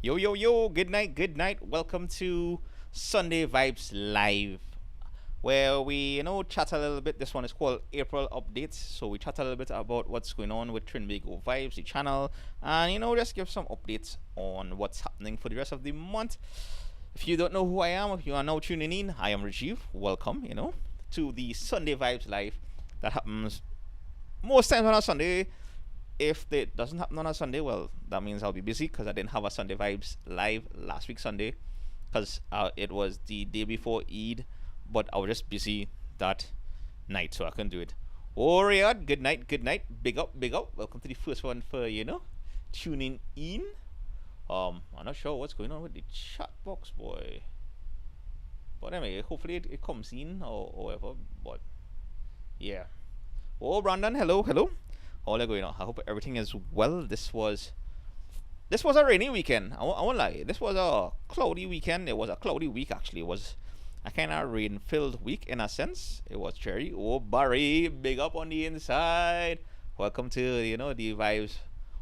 Yo, yo, yo, good night, good night. Welcome to Sunday Vibes Live, where we, chat a little bit. This one is called April Updates. So we chat a little bit about what's going on with TrinbagoVibes, the channel, and, just give some updates on what's happening for the rest of the month. If you don't know who I am, if you are now tuning in, I am Rajeev. Welcome, to the Sunday Vibes Live that happens most times on a Sunday. If it doesn't happen on a Sunday, well, that means I'll be busy because I didn't have a Sunday Vibes live last week Sunday because it was the day before Eid, but I was just busy that night, so I couldn't do it. Oh, Riyadh, good night, good night. Big up, big up. Welcome to the first one for, tuning in. I'm not sure what's going on with the chat box, boy. But anyway, hopefully it comes in or whatever. But yeah. Oh, Brandon, hello, hello. All are going on. I hope everything is well. This was a rainy weekend. I won't lie. This was a cloudy weekend. It was a cloudy week actually. It was a kind of rain-filled week in a sense. It was cherry. Oh, Barry, big up on the inside. Welcome to the vibes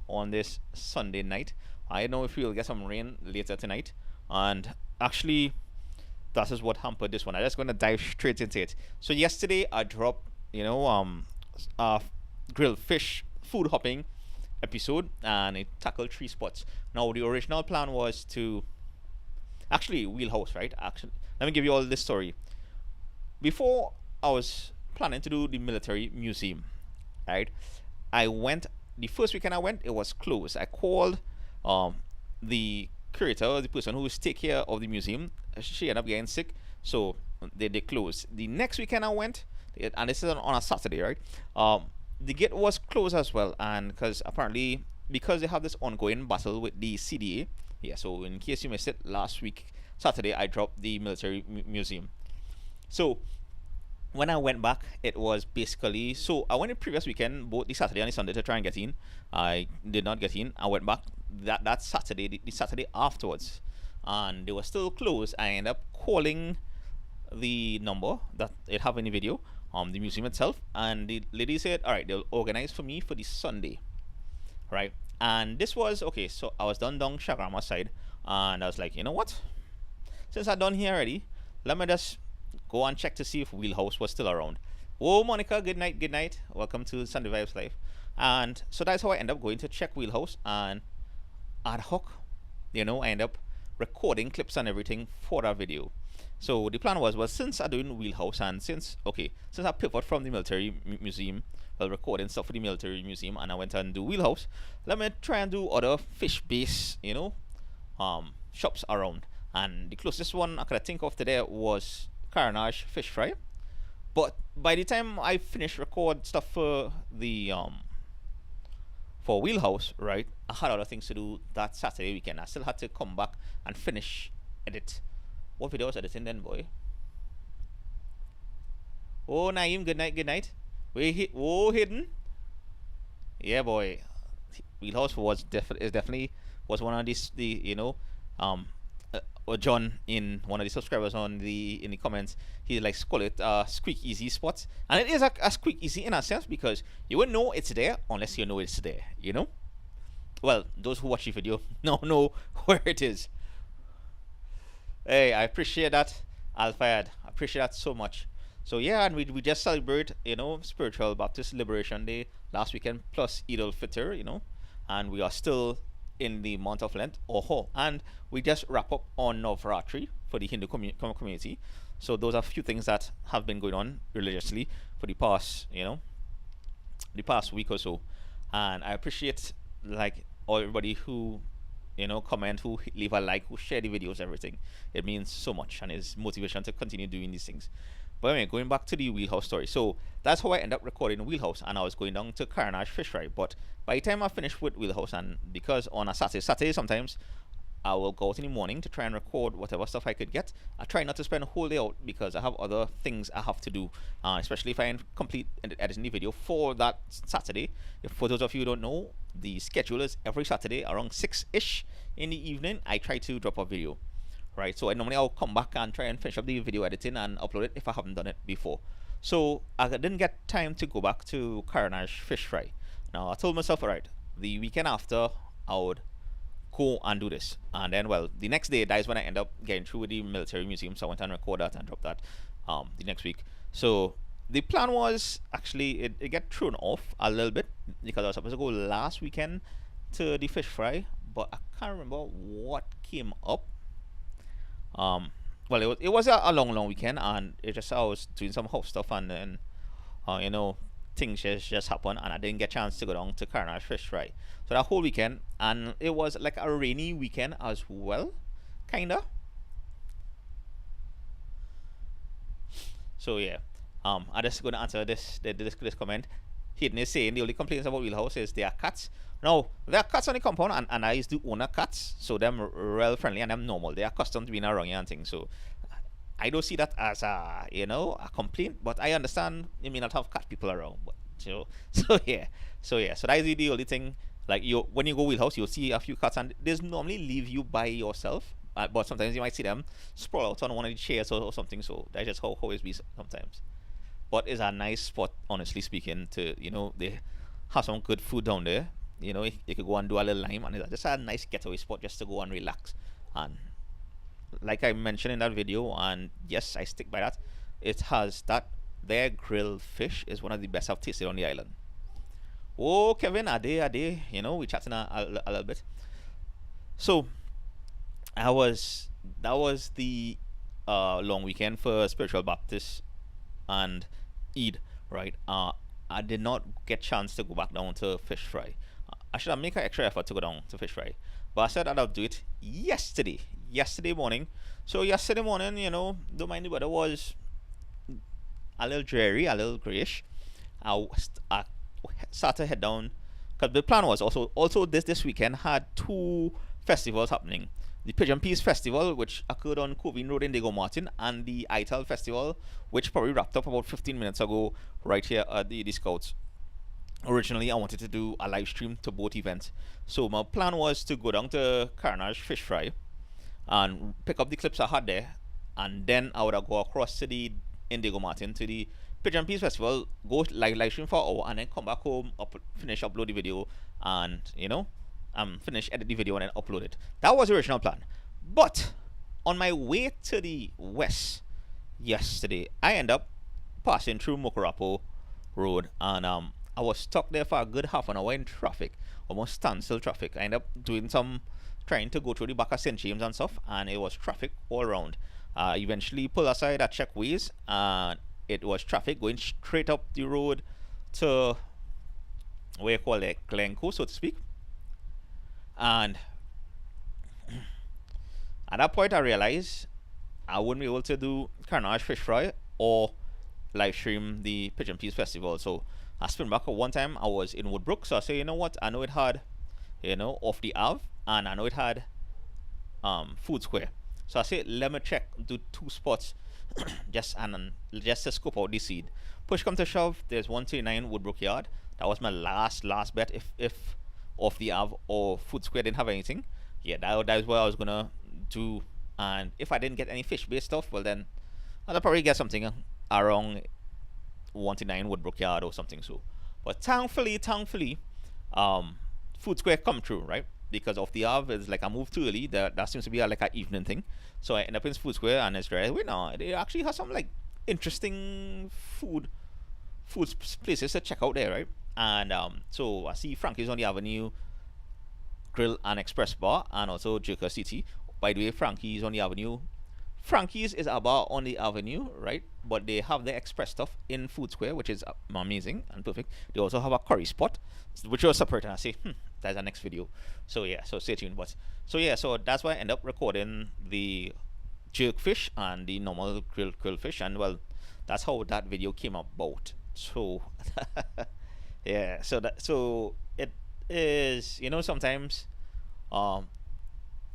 on this Sunday night. I don't know if we'll get some rain later tonight. And actually, that is what hampered this one. I'm just gonna dive straight into it. So yesterday I dropped grilled fish food hopping episode, and it tackled three spots. Now the original plan was to actually wheelhouse, right? Actually, let me give you all this story. Before I was planning to do the military museum, right? I went the first weekend I went, it was closed. I called the curator, the person who was take care of the museum. She ended up getting sick, so they closed. The next weekend I went, and this is on a Saturday, right? The gate was closed as well, and because they have this ongoing battle with the CDA. Yeah, so in case you missed it, last week Saturday I dropped the military museum. So when I went back, it was basically, so I went the previous weekend, both the Saturday and the Sunday, to try and get in. I did not get in. I went back that Saturday, the Saturday afterwards, and they were still closed. I ended up calling the number that it have in the video, the museum itself, and the lady said, all right, they'll organize for me for the Sunday, right? And this was okay. So I was done down Shagrama side, and I was like, you know what, since I'm done here already, let me just go and check to see if Wheelhouse was still around. Oh, Monica, good night, good night. Welcome to Sunday Vibes Live. And so that's how I end up going to check Wheelhouse, and ad hoc, I end up recording clips and everything for that video. So the plan was, well, since I'm doing Wheelhouse, and since I pivot from the military museum, well, recording stuff for the military museum, and I went and do Wheelhouse, let me try and do other fish based, shops around. And the closest one I could think of today was Carnage Fish Fry. But by the time I finished record stuff for the for Wheelhouse, right, I had other things to do that Saturday weekend. I still had to come back and finish edit. What video was editing then, boy? Oh, Naeem, good night, good night. Hidden. Yeah, boy. Wheelhouse is definitely was one of these John, in one of the subscribers in the comments, he likes to call it squeak easy spots, and it is a squeak easy in a sense because you wouldn't know it's there unless you know it's there. Well, those who watch the video now know where it is. Hey, I appreciate that, Alfayad. I appreciate that so much. So yeah, and we just celebrate, Spiritual Baptist Liberation Day last weekend plus Eid al-Fitr, and we are still in the month of Lent. And we just wrap up on Navratri for the Hindu community. So those are a few things that have been going on religiously for the past week or so. And I appreciate everybody who comment, who leave a like, who share the videos, everything. It means so much and is motivation to continue doing these things. But anyway, going back to the Wheelhouse story. So that's how I end up recording Wheelhouse, and I was going down to Carnage Fish Fry. But by the time I finished with Wheelhouse, and because on a Saturday sometimes I will go out in the morning to try and record whatever stuff I could get. I try not to spend a whole day out because I have other things I have to do, especially if I complete editing the video for that Saturday. For those of you who don't know, the schedule is every Saturday around 6-ish in the evening. I try to drop a video, right? So I'll come back and try and finish up the video editing and upload it if I haven't done it before. So I didn't get time to go back to Carnage Fish Fry. Now I told myself, alright, the weekend after I would go and do this. And then, well, the next day, that is when I end up getting through with the military museum. So I went and recorded that and dropped that the next week. So the plan was actually it got thrown off a little bit because I was supposed to go last weekend to the fish fry, but I can't remember what came up. Well, it was a long weekend, and it just I was doing some house stuff, and then you know, things just happened, and I didn't get a chance to go down to Carnage Fish Fry. So that whole weekend, and it was like a rainy weekend as well, kinda. So yeah, I'm just gonna answer this comment. Hayden is saying the only complaints about Wheelhouse is there are cats. No, there are cats on the compound, and I used to own a cats, so them real friendly and them normal. They are accustomed to being around you and things. So I don't see that as a a complaint, but I understand you may not have cat people around. But so that is the only thing. Like you, when you go Wheelhouse, you'll see a few cats, and they normally leave you by yourself. But sometimes you might see them sprawl out on one of the chairs or something. So that's just how it be sometimes. But it's a nice spot, honestly speaking. To they have some good food down there. You could go and do a little lime, and it's just a nice getaway spot just to go and relax. And like I mentioned in that video, and yes, I stick by that. It has that their grilled fish is one of the best I've tasted on the island. Oh, Kevin, are they? We chatting a little bit. So, that was the long weekend for Spiritual Baptist and Eid, right? I did not get chance to go back down to fish fry. I should have make an extra effort to go down to fish fry, but I said that I'll do it yesterday morning. So yesterday morning, don't mind the weather was a little dreary, a little grayish. I started to head down because the plan was also this weekend had two festivals happening: the Pigeon Peas Festival, which occurred on Covine Road in Diego Martin, and the ITAL Festival, which probably wrapped up about 15 minutes ago right here at the Scouts. Originally, I wanted to do a live stream to both events, so my plan was to go down to Carnage Fish Fry and pick up the clips I had there, and then I would go across to the Indigo Martin to the Pigeon Peas Festival, go live stream for an hour, and then come back home, finish upload the video, and finish edit the video and then upload it. That was the original plan. But on my way to the west yesterday, I end up passing through Mokarapo Road, and I was stuck there for a good half an hour in traffic, almost standstill traffic. I ended up trying to go through the back of St. James and stuff, and it was traffic all around. Eventually pulled aside at checkways, and it was traffic going straight up the road to where you call it Glencoe, so to speak. And at that point, I realized I wouldn't be able to do Carnage Fish Fry or live stream the Pigeon Peas Festival. So I spin back at one time. I was in Woodbrook, so I say, you know what? I know it had, off the Ave, and I know it had Food Square. So I say, let me check, do two spots, just to scope out the seed. Push come to shove, there's 139 Woodbrook Yard. That was my last bet. If off the Ave or Food Square didn't have anything, yeah, that is what I was gonna do. And if I didn't get any fish-based stuff, well then I'll probably get something around 129 Woodbrook Yard or something. So, but thankfully, Food Square come through, right? Because of the Ave is like I moved too early. That seems to be like an evening thing. So I end up in Food Square, and it's very they actually have some like interesting food places to check out there, right? And so I see Frankie's on the Avenue Grill and Express Bar, and also Jerker City. By the way, Frankie's on the Avenue. Frankie's is a bar on the Avenue, right? But they have the express stuff in Food Square, which is amazing and perfect. They also have a curry spot, which was separate. And I say, that's the next video. So yeah, so stay tuned. But so that's why I end up recording the jerk fish and the normal grilled fish, and well, that's how that video came about. So yeah, so it is, sometimes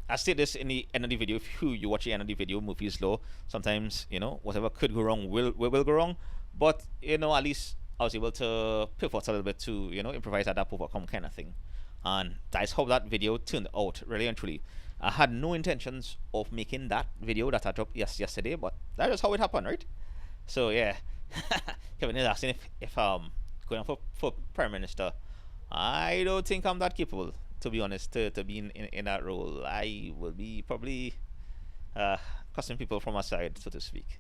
I say this in the end of the video. If you watch the end of the video, movie is slow. Sometimes, whatever could go wrong will go wrong. But, at least I was able to pivot a little bit to, improvise, adapt, overcome kind of thing. And that's how that video turned out, really and truly. I had no intentions of making that video that I dropped yesterday, but that is how it happened, right? So, yeah. Kevin is asking if going for Prime Minister. I don't think I'm that capable. to be honest, to be in that role. I will be probably uh, cussing people from aside, so to speak.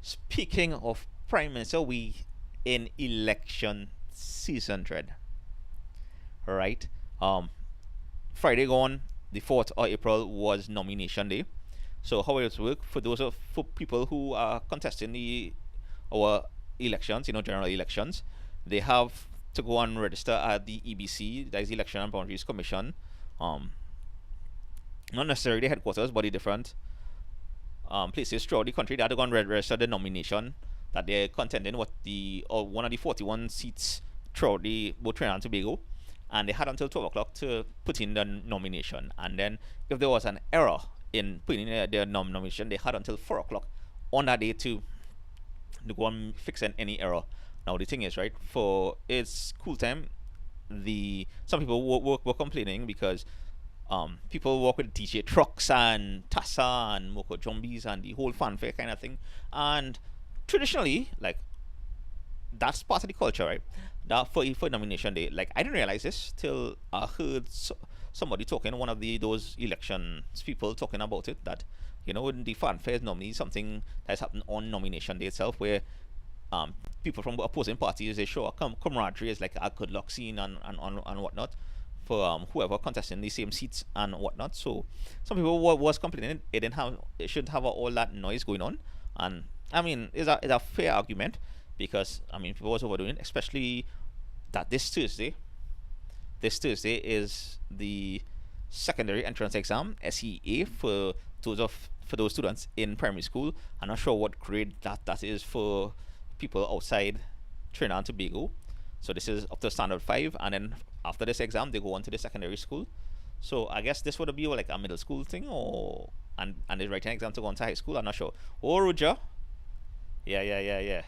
Speaking of Prime Minister, we in election season dread, right? Um, Friday gone, the 4th of April was nomination day. So how it work for those of for people who are contesting the our elections, general elections, they have to go and register at the EBC, that is Election and Boundaries Commission. Um, Not necessarily the headquarters, but the different places throughout the country. They had to go and register the nomination that they're contending with the or one of the 41 seats throughout the both Trinidad and Tobago, and they had until 12 o'clock to put in the nomination. And then if there was an error in putting in their nomination, they had until 4 o'clock on that day to go and fix any error. Now the thing is, right, for it's school time, the some people were complaining because people walk with DJ trucks and Tassa and Moko Jumbies and the whole fanfare kind of thing. And traditionally, like, that's part of the culture, right? That for nomination day, like, I didn't realize this till I heard somebody talking, one of those elections people talking about it, that the fanfare is normally something that's happened on nomination day itself, where people from opposing parties, they show a camaraderie, is like a good luck scene and whatnot for whoever contesting the same seats and whatnot. So some people was complaining it shouldn't have all that noise going on, and I mean it's a fair argument, because I mean people was overdoing it, especially that this Thursday is the secondary entrance exam, SEA, for those students in primary school. I'm not sure what grade that is for people outside Trinidad and Tobago. So this is up to standard 5, and then after this exam they go on to the secondary school. So I guess this would be like a middle school thing, or and the writing exam to go on to high school. I'm not sure. Oh, Roger. Yeah.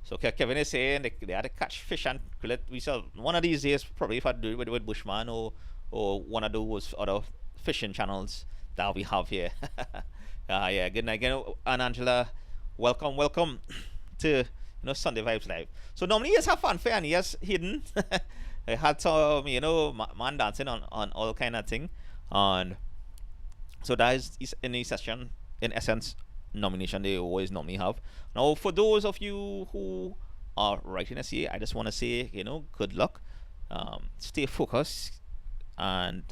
So Kevin is saying they had to catch fish and krill it. We saw one of these days, probably if I do it with Bushman or one of those other fishing channels that we have here. Yeah, good night again. And Angela, welcome to Sunday Vibes Live. So normally yes have fanfare and yes hidden. I had some man dancing on all kind of thing, and so that is in the session, in essence, nomination they always normally have. Now for those of you who are writing SEA, I just want to say good luck, stay focused, and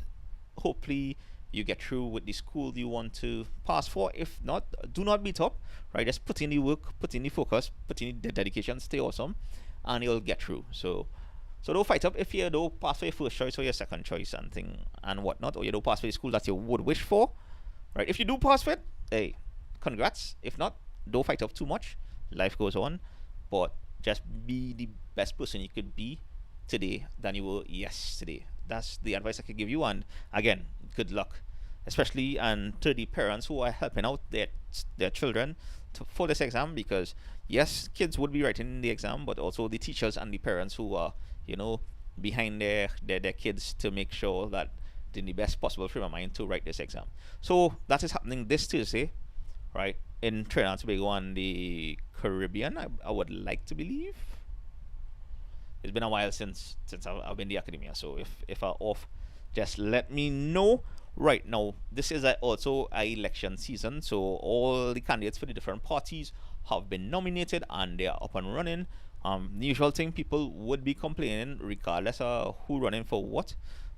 hopefully you get through with the school you want to pass for. If not, do not beat up, right? Just put in the work, put in the focus, put in the dedication, stay awesome, and you'll get through. So don't fight up if you don't pass for your first choice or your second choice and thing and whatnot, or you don't pass for the school that you would wish for, right? If you do pass for it, hey, congrats. If not, don't fight up too much. Life goes on, but just be the best person you could be today than you were yesterday. That's the advice I could give you. And again, good luck, especially and to the parents who are helping out their children for this exam, because yes, kids would be writing the exam, but also the teachers and the parents who are behind their kids to make sure that they're in the best possible frame of mind to write this exam. So that is happening this Tuesday, right, in Trinidad and Tobago and the Caribbean, I would like to believe. It's been a while since I've been in the academia, so if I'm off, just let me know. Right now, this is also a election season, so all the candidates for the different parties have been nominated and they are up and running. The usual thing, people would be complaining regardless of who running for what.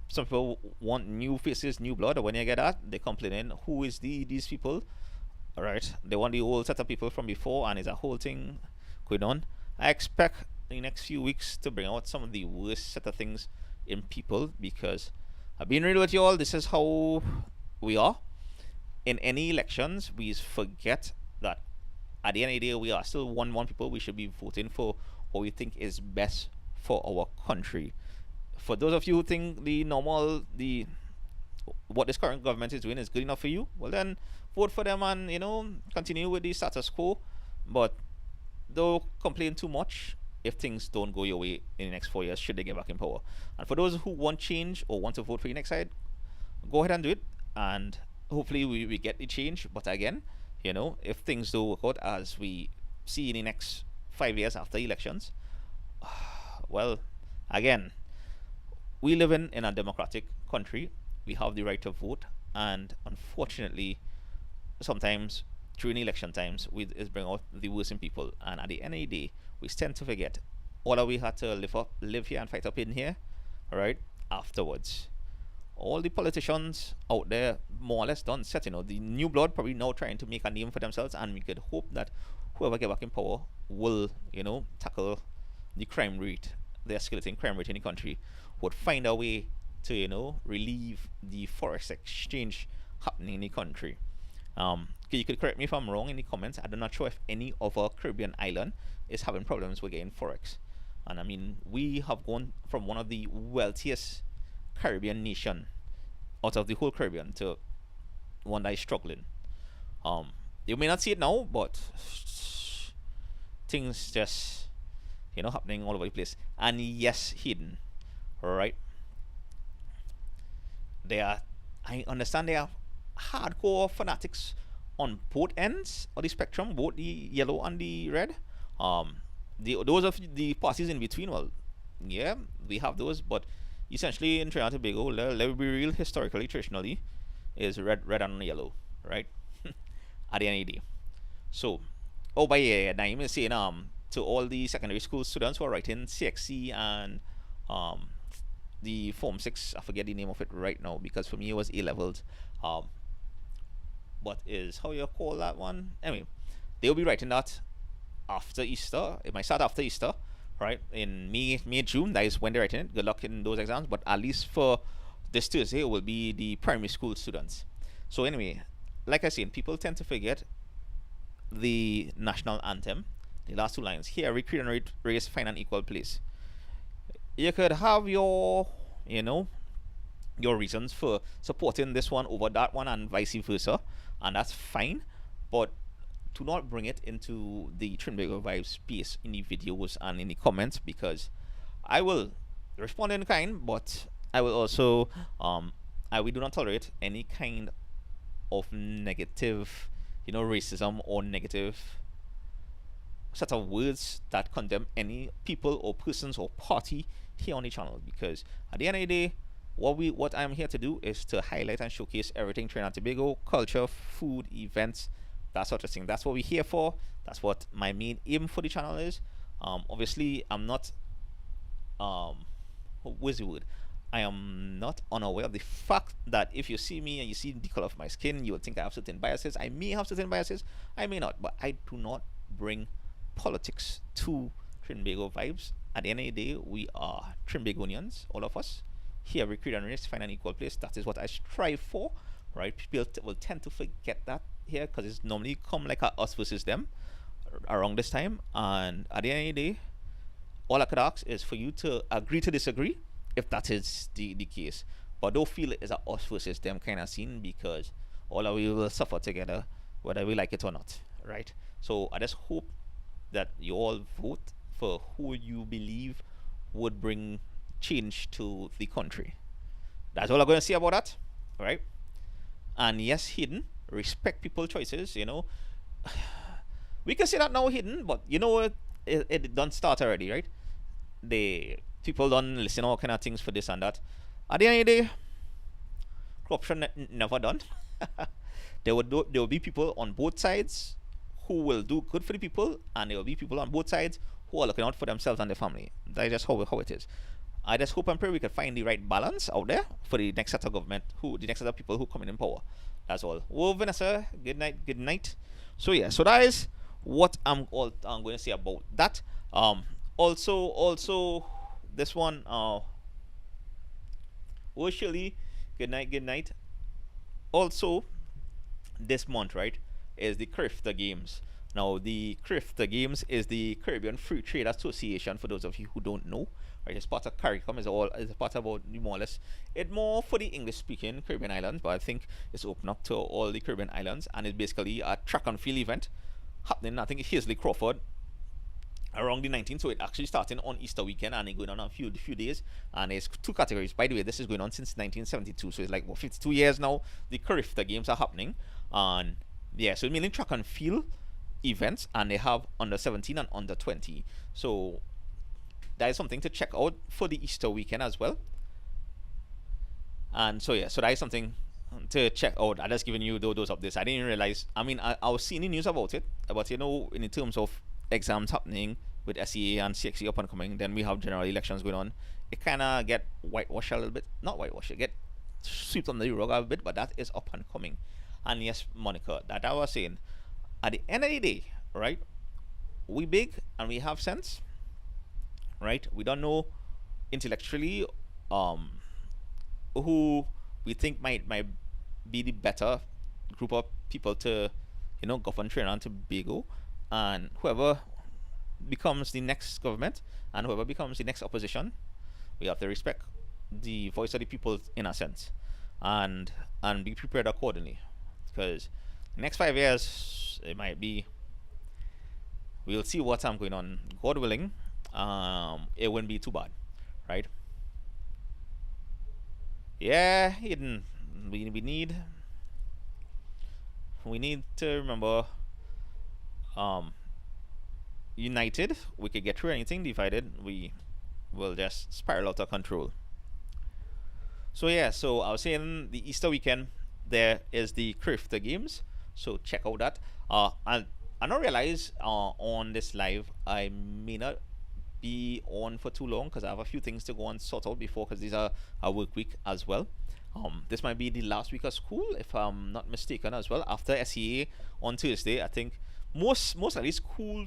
Some people want new faces, new blood, or when you get that, they're complaining who is these people. Alright, they want the old set of people from before, and it's a whole thing going on. I expect the next few weeks to bring out some of the worst set of things in people, because I've been real with you all. This is how we are in any elections. We forget that at the end of the day, we are still one people. We should be voting for what we think is best for our country. For those of you who think the what this current government is doing is good enough for you, well then vote for them and continue with the status quo. But don't complain too much if things don't go your way in the next 4 years, should they get back in power. And for those who want change or want to vote for the next side, go ahead and do it, and hopefully we get the change. But again, if things don't work out as we see in the next 5 years after elections, well, again, we live in a democratic country. We have the right to vote, and unfortunately, sometimes during election times, we is bring out the worst in people. And at the end of the day, we tend to forget all that we had to live here and fight up in here, all right, afterwards. All the politicians out there more or less done set. The new blood probably now trying to make a name for themselves, and we could hope that whoever get back in power will, tackle the crime rate, the escalating crime rate in the country, would find a way to, relieve the forex exchange happening in the country. You could correct me if I'm wrong in the comments. I'm not sure if any other Caribbean island is having problems with getting forex. And I mean, we have gone from one of the wealthiest Caribbean nation out of the whole Caribbean to one that is struggling. You may not see it now, but things just happening all over the place. And yes, hidden, right? I understand they are hardcore fanatics on both ends of the spectrum, both the yellow and the red. Those of the parties in between, well, yeah, we have those, but essentially in Trinidad and Tobago, let me be real, historically, traditionally, is red and yellow, right? At the end of the day. So, by yeah, Naim is saying to all the secondary school students who are writing CXC and the Form 6, I forget the name of it right now because for me it was A levels. What is how you call that one? Anyway, they'll be writing that after Easter. It might start after Easter, right? In May, June. That is when they're writing it. Good luck in those exams. But at least for this Thursday, it will be the primary school students. So anyway, like I said, people tend to forget the national anthem. The last two lines here: recreate and race, find an equal place. You could have your reasons for supporting this one over that one and vice versa, and that's fine, but do not bring it into the TrinbagoVibes space in the videos and in the comments, because I will respond in kind, but I will also we do not tolerate any kind of negative racism or negative set of words that condemn any people or persons or party here on the channel, because at the end of the day, what I'm here to do is to highlight and showcase everything Trinidad and Tobago, culture, food, events, that sort of thing. That's what we're here for. That's what my main aim for the channel is. Obviously, I'm not what's the word? I am not unaware of the fact that if you see me and you see the color of my skin, you will think I have certain biases. I may have certain biases, I may not, but I do not bring politics to TrinbagoVibes. At the end of the day, we are Trinbagonians, all of us. Here, recruit and race, find an equal place. That is what I strive for, right? People will tend to forget that here because it's normally come like a us versus them around this time. And at the end of the day, all I could ask is for you to agree to disagree if that is the case. But don't feel it is a us versus them kind of scene, because all of you will suffer together, whether we like it or not, right? So I just hope that you all vote for who you believe would bring change to the country. That's all I'm going to say about that, right? And yes, hidden, respect people's choices. We can say that now, hidden, but it don't start already, right? The people don't listen all kind of things for this and that. At the end of the day, corruption never done. There will be people on both sides who will do good for the people, and there will be people on both sides who are looking out for themselves and their family. That's just how it is. I just hope and pray we can find the right balance out there for the next set of government, the next set of people who come in power. That's all. Well, Vanessa, good night. So yeah, so that is what I'm going to say about that. Also, this one, Shirley, good night. Also, this month, right, is the CRIFTA Games. Now, the CRIFTA Games is the Caribbean Free Trade Association, for those of you who don't know. Right, it's part of CARICOM, it's part about more or less, it's more for the English-speaking Caribbean islands, but I think it's open up to all the Caribbean islands, and it's basically a track and field event happening, I think, in Hazley Crawford around the 19th. So it actually starting on Easter weekend and it going on a few days, and it's two categories. By the way, this is going on since 1972, so it's like 52 years now the CRIFTA Games are happening. And yeah, so mainly track and field events, and they have under 17 and under 20, so that is something to check out for the Easter weekend as well. And so yeah, so that is something to check out. I just giving you those updates. I didn't realize. I mean, I was seeing the news about it, but you know, in terms of exams happening with SEA and CXC up and coming, then we have general elections going on. It kind of get whitewashed a little bit. Not whitewashed. It get swept under the rug a bit, but that is up and coming. And yes, Monica, that I was saying. At the end of the day, right? We big and we have sense, right? We don't know intellectually um who we think might be the better group of people to, govern Trinidad and Tobago, and whoever becomes the next government and whoever becomes the next opposition, we have to respect the voice of the people in a sense, and be prepared accordingly, because the next 5 years it might be. We'll see what's going on. God willing, it wouldn't be too bad, right? Yeah, Eden. We need to remember, um, united we could get through anything. Divided we will just spiral out of control. So yeah, so I was saying the Easter weekend there is the Crifter Games. So check out that. I don't realize on this live I may not be on for too long because I have a few things to go and sort out before, because these are a work week as well. This might be the last week of school if I'm not mistaken as well. After SEA on Thursday, I think most at least school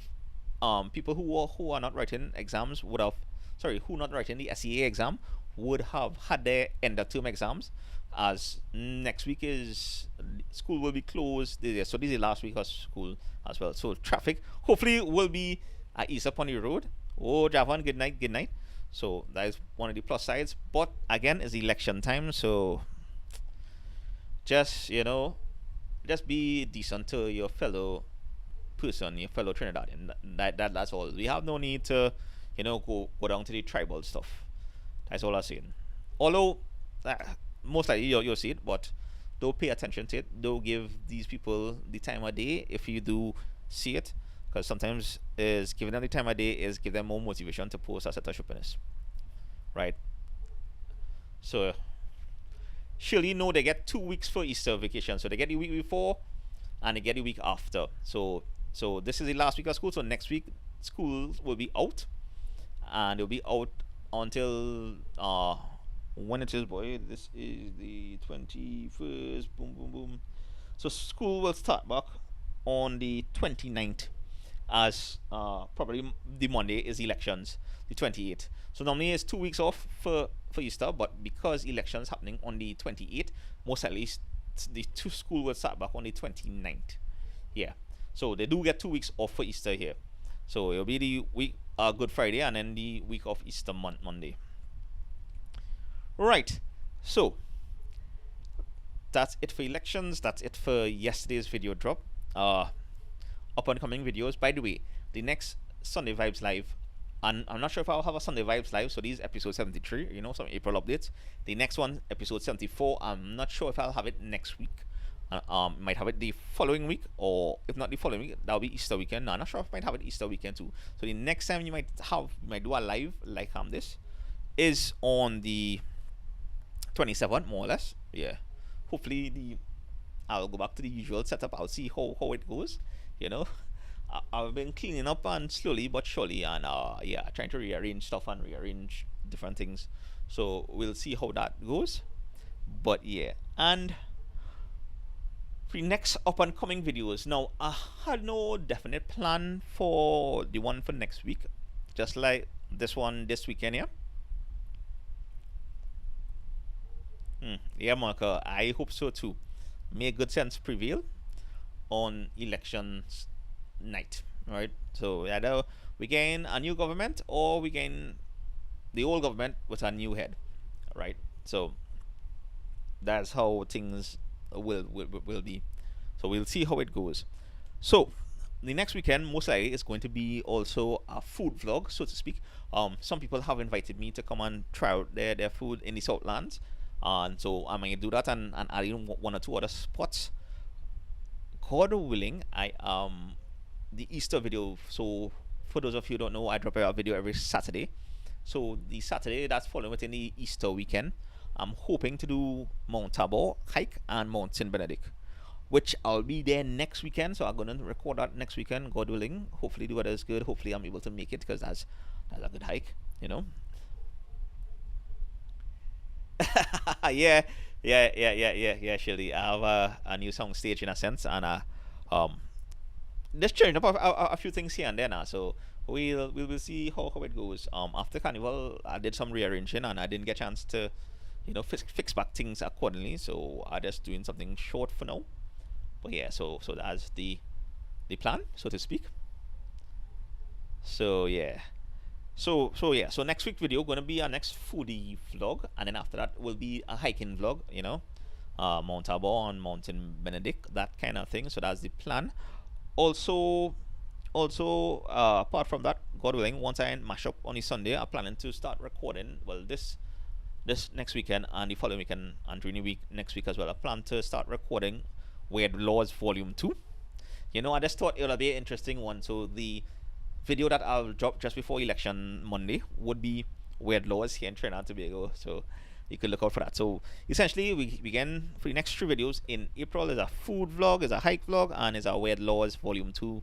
people who are not writing exams would have, sorry, who not writing the SEA exam would have had their end of term exams, as next week is school will be closed. So this is the last week of school as well. So traffic hopefully will be at ease up on the road. Oh, Javan, good night, good night. So that is one of the plus sides. But again, it's election time, so just just be decent to your fellow person, your fellow Trinidadian. That's all. We have no need to, go down to the tribal stuff. That's all I'm saying. Although, most likely you'll see it, but don't pay attention to it. Don't give these people the time of day if you do see it, because sometimes is giving them the time of day is give them more motivation to post as a touch openness, right? So surely they get 2 weeks for Easter vacation, so they get the week before and they get the week after. So this is the last week of school. So next week school will be out, and it'll be out until when it is, boy, this is the 21st. Boom boom boom. So school will start back on the 29th, as probably the Monday is elections, the 28th. So normally it's 2 weeks off for Easter, but because elections happening on the 28th, most at least the two school will start back on the 29th. Yeah. So they do get 2 weeks off for Easter here. So it'll be the week Good Friday and then the week of Easter Monday. Right. So that's it for elections. That's it for yesterday's video drop. Up and coming videos. By the way, the next Sunday Vibes Live, and I'm not sure if I'll have a Sunday Vibes Live, so these episode 73, some April updates. The next one, episode 74, I'm not sure if I'll have it next week. Might have it the following week, or if not the following week, that'll be Easter weekend. No, I'm not sure if I might have it Easter weekend too. So the next time you might do a live like this is on the 27th, more or less. Yeah. Hopefully I'll go back to the usual setup. I'll see how it goes. I've been cleaning up and slowly but surely, and trying to rearrange stuff and rearrange different things. So we'll see how that goes. But yeah, and for the next up and coming videos, now I had no definite plan for the one for next week, just like this one this weekend here. Yeah, Marco, I hope so too. May good sense prevail on elections night, right? So either we gain a new government or we gain the old government with a new head, right? So that's how things will be. So we'll see how it goes. So the next weekend most likely is going to be also a food vlog, so to speak. Some people have invited me to come and try out their food in the Southlands, and so I might do that and add in one or two other spots. God willing, I the Easter video. So for those of you who don't know, I drop a video every Saturday. So the Saturday that's following within the Easter weekend, I'm hoping to do Mount Tabor hike and Mount St. Benedict, which I'll be there next weekend. So I'm gonna record that next weekend, God willing. Hopefully the weather is good. Hopefully I'm able to make it because that's a good hike, you know. Yeah, yeah, Shirley. I have a new song stage in a sense, and um, just changing up a few things here and there now. So we'll see how it goes. After Carnival, I did some rearranging, and I didn't get a chance to, fix back things accordingly. So I just doing something short for now. But yeah, so that's the plan, so to speak. So yeah. So next week video gonna be our next foodie vlog, and then after that will be a hiking vlog. Mount Tabor and Mountain Benedict, that kind of thing. So that's the plan. Also, apart from that, God willing, once I mash up on a Sunday, I'm planning to start recording. Well, this next weekend and the following weekend and during the week next week as well. I plan to start recording Weird Laws Volume 2. I just thought it would be an interesting one. So the video that I'll drop just before election Monday would be Weird Laws here in Trinidad and Tobago. So you can look out for that. So essentially, we begin for the next 3 videos in April is a food vlog, is a hike vlog, and is a Weird Laws Volume 2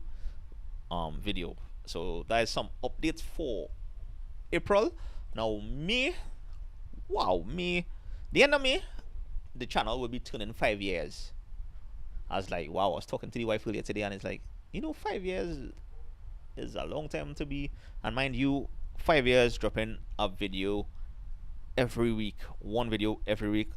video. So that is some updates for April. Now May, wow, May, the end of May, the channel will be turning 5 years. I was like, wow, I was talking to the wife earlier today, and it's like, 5 years is a long time to be. And mind you, 5 years dropping a video every week, one video every week.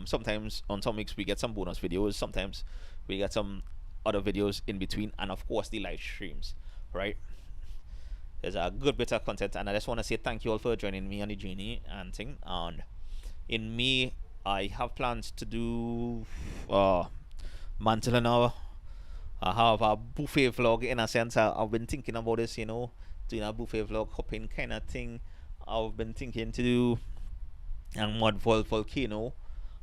Sometimes on some weeks we get some bonus videos, sometimes we get some other videos in between, and of course the live streams, right? There's a good bit of content, and I just want to say thank you all for joining me on the journey and thing. And in May, I have plans to do Mantelana. I have a buffet vlog in a sense. I've been thinking about this, doing a buffet vlog, hopping kind of thing. I've been thinking to do a mud volcano.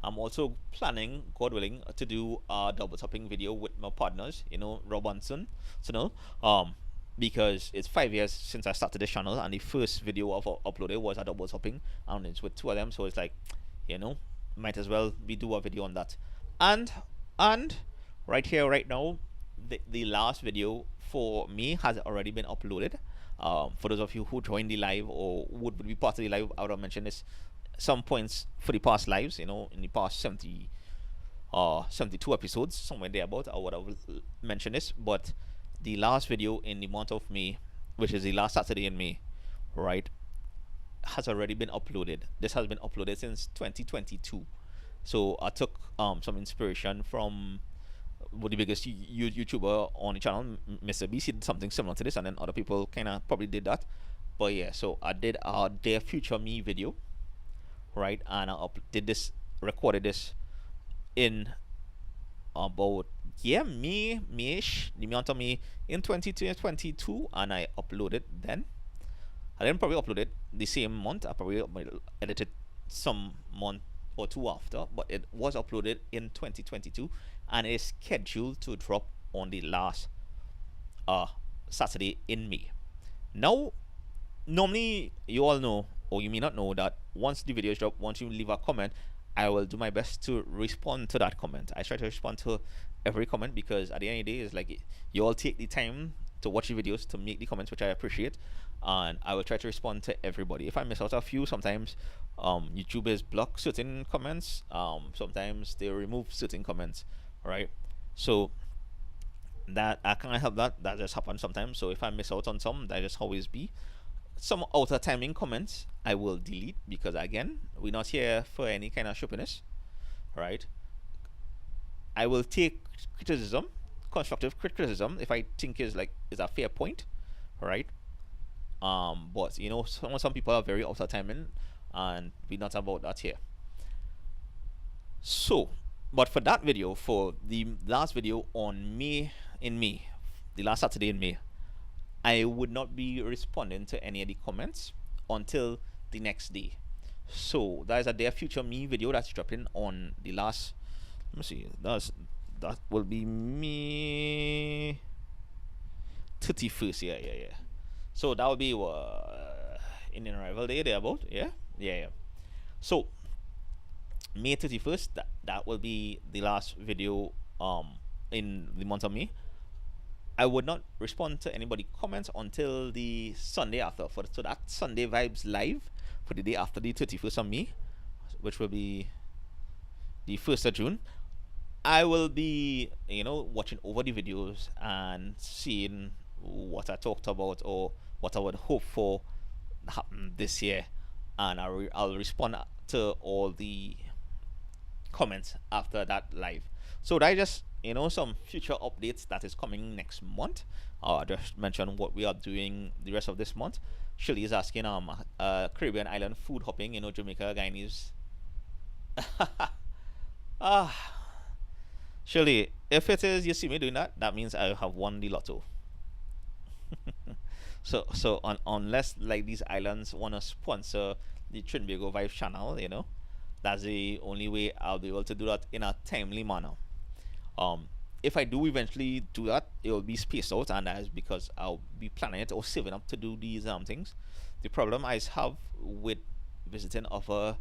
I'm also planning, God willing, to do a double topping video with my partners, Robinson. So because it's 5 years since I started this channel, and the first video I've uploaded was a double topping, and it's with two of them. So it's like, might as well be do a video on that. And right here, right now, the last video for me has already been uploaded. For those of you who joined the live or would be part of the live, I would have mentioned this some points for the past lives, in the past 72 episodes, somewhere there about, I would have mentioned this. But the last video in the month of May, which is the last Saturday in May, right, has already been uploaded. This has been uploaded since 2022. So I took some inspiration from the biggest YouTuber on the channel, Mr. Beast. He did something similar to this, and then other people kind of probably did that. But yeah, so I did a Dear Future Me video, right? And I recorded this in about May-ish, the month of May in 2022, and I uploaded then. I didn't probably upload it the same month. I probably edited some month or two after, but it was uploaded in 2022, and it is scheduled to drop on the last Saturday in May. Now, normally you all know, or you may not know, that once the video is dropped, once you leave a comment, I will do my best to respond to that comment. I try to respond to every comment, because at the end of the day, it's like you all take the time to watch the videos to make the comments, which I appreciate, and I will try to respond to everybody. If I miss out a few, sometimes YouTube is block certain comments, sometimes they remove certain comments, right? So that I can't help that just happens sometimes. So if I miss out on some, that just always be. Some outer timing comments I will delete, because again, we're not here for any kind of shoppiness, right? I will take criticism, constructive criticism, if I think is a fair point, right? But some people are very outer timing, and we're not about that here. So, but for that video, for the last video on May, the last Saturday in May, I would not be responding to any of the comments until the next day. So that is a Dear Future Me video that's dropping on the last, let me see, that will be May 31st. Yeah. So that will be Indian Arrival Day, there about, yeah. So May 31st, that will be the last video in the month of May. I would not respond to anybody comments until the Sunday after. So that Sunday Vibes live for the day after the 31st of May, which will be the 1st of June. I will be, watching over the videos and seeing what I talked about or what I would hope for happen this year, and I'll respond to all the comments after that live. So that just some future updates that is coming next month. Just mention what we are doing the rest of this month. Shirley is asking Caribbean island food hopping, Jamaica, Guyanese. ah Shirley, if it is you see me doing that, that means I have won the lotto. Unless like these islands want to sponsor the TrinbagoVibes channel, that's the only way I'll be able to do that in a timely manner. If I do eventually do that, it will be spaced out, and that is because I'll be planning it or saving up to do these things. The problem I have with visiting other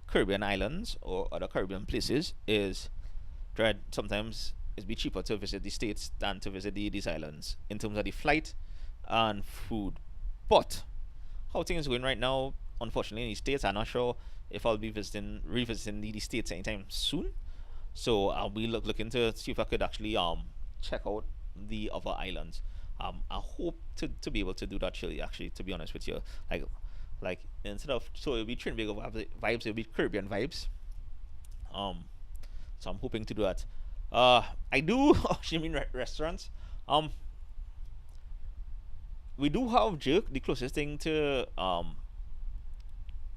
Caribbean islands or other Caribbean places is that sometimes it'd be cheaper to visit the states than to visit these islands in terms of the flight and food. But how things going right now, unfortunately, in the states, I'm not sure if I'll be revisiting the states anytime soon. So I'll be looking to see if I could actually check out the other islands. I hope to be able to do that, actually, to be honest with you. Like instead of, so it'll be Trinbago vibes, it'll be Caribbean vibes. So I'm hoping to do that. I do actually mean restaurants. We do have jerk, the closest thing to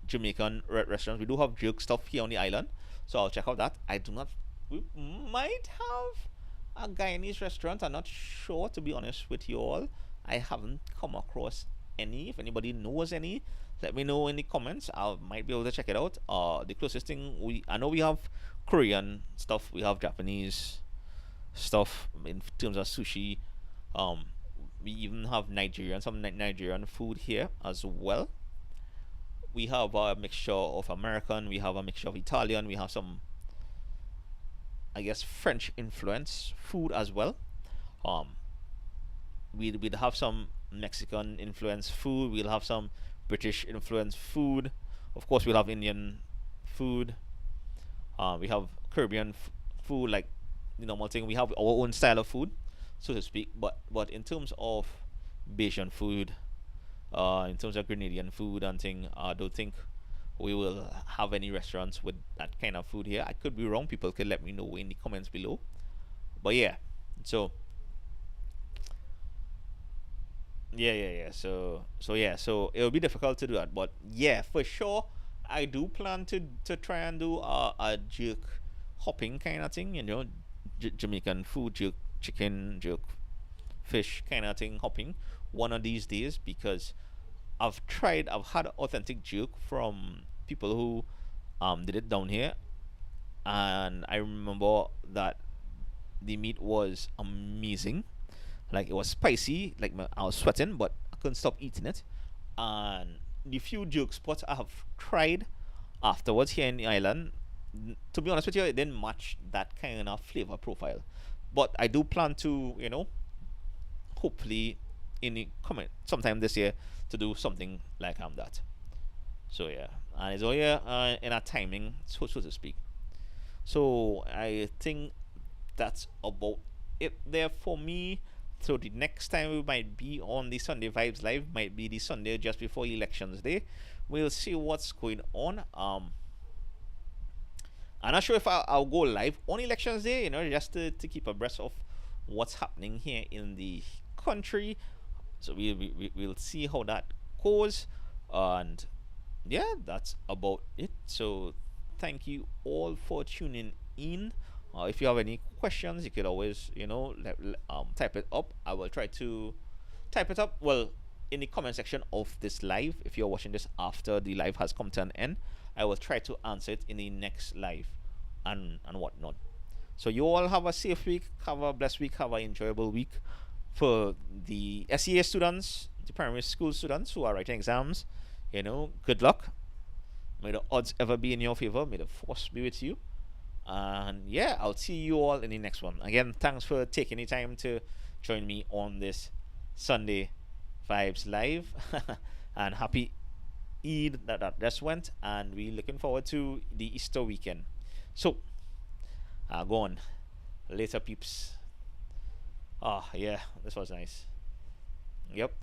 Jamaican restaurants. We do have jerk stuff here on the island, so I'll check out that. I do not. We might have a Guyanese restaurant. I'm not sure, to be honest with you all. I haven't come across any. If anybody knows any, let me know in the comments. I might be able to check it out. The closest thing I know we have Korean stuff. We have Japanese stuff in terms of sushi. We even have some Nigerian food here as well. We have a mixture of American. We have a mixture of Italian. We have some, I guess, French influence food as well. We'd have some Mexican influence food. We'll have some British influence food. Of course, we'll have Indian food. We have Caribbean food, like the normal thing. We have our own style of food, so to speak. But in terms of Bayesian food, in terms of Grenadian food and thing, I don't think we will have any restaurants with that kind of food here. I could be wrong. People could let me know in the comments below. But yeah, so yeah. So it'll be difficult to do that. But yeah, for sure, I do plan to try and do a jerk hopping kind of thing. Jamaican food, jerk chicken, jerk fish kind of thing hopping one of these days, because I've had authentic jerk from people who did it down here, and I remember that the meat was amazing. Like, it was spicy, like I was sweating, but I couldn't stop eating it. And the few jerk spots I have tried afterwards here in the island, to be honest with you, it didn't match that kind of flavor profile. But I do plan to, hopefully in the comment sometime this year to do something like that. So yeah, and it's all in a timing, so to speak. So I think that's about it there for me. So the next time we might be on the Sunday Vibes Live might be the Sunday just before Elections Day. We'll see what's going on. I'm not sure if I'll go live on Elections Day, just to keep abreast of what's happening here in the country. So we'll see how that goes. And yeah, that's about it. So thank you all for tuning in. If you have any questions, you could always, type it up. I will try to type it up, well, in the comment section of this live. If you're watching this after the live has come to an end, I will try to answer it in the next live and whatnot. So you all have a safe week, have a blessed week, have an enjoyable week. For the SEA students, the primary school students who are writing exams, good luck. May the odds ever be in your favor. May the force be with you. And yeah, I'll see you all in the next one. Again, thanks for taking the time to join me on this Sunday Vibes Live. And happy Eid that just went. And we looking forward to the Easter weekend. So, go on. Later, peeps. Ah, yeah, this was nice. Yep.